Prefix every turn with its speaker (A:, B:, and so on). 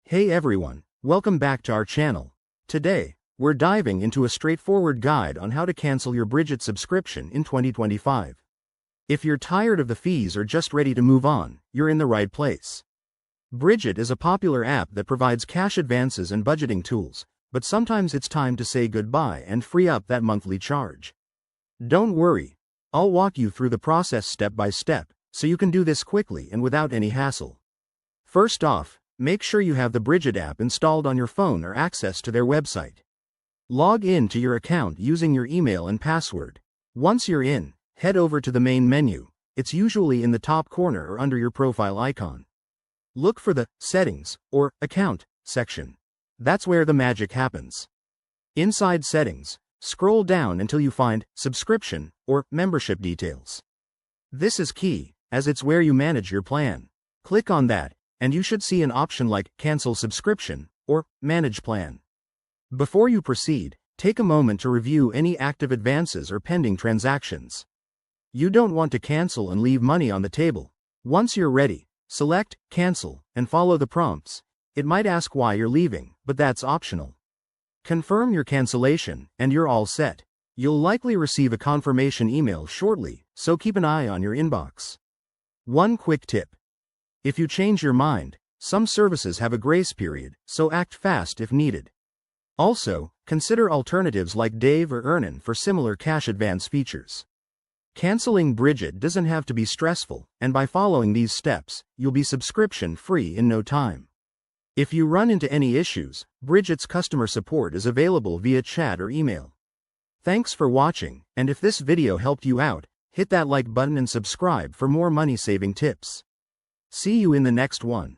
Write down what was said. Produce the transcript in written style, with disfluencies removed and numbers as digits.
A: Hey everyone, welcome back to our channel. Today, we're diving into a straightforward guide on how to cancel your Brigit subscription in 2025. If you're tired of the fees or just ready to move on, you're in the right place. Brigit is a popular app that provides cash advances and budgeting tools, but sometimes it's time to say goodbye and free up that monthly charge. Don't worry, I'll walk you through the process step by step, so you can do this quickly and without any hassle. First off, make sure you have the Brigit app installed on your phone or access to their website. Log in to your account using your email and password. Once you're in, head over to the main menu. It's usually in the top corner or under your profile icon. Look for the Settings or Account section. That's where the magic happens. Inside Settings, scroll down until you find Subscription or Membership Details. This is key, as it's where you manage your plan. Click on that, and you should see an option like Cancel Subscription or Manage Plan. Before you proceed, take a moment to review any active advances or pending transactions. You don't want to cancel and leave money on the table. Once you're ready, select Cancel and follow the prompts. It might ask why you're leaving, but that's optional. Confirm your cancellation, and you're all set. You'll likely receive a confirmation email shortly, so keep an eye on your inbox. One quick tip. If you change your mind, some services have a grace period, so act fast if needed. Also, consider alternatives like Dave or Earnin for similar cash advance features. Canceling Brigit doesn't have to be stressful, and by following these steps, you'll be subscription-free in no time. If you run into any issues, Brigit's customer support is available via chat or email. Thanks for watching, and if this video helped you out, hit that like button and subscribe for more money-saving tips. See you in the next one.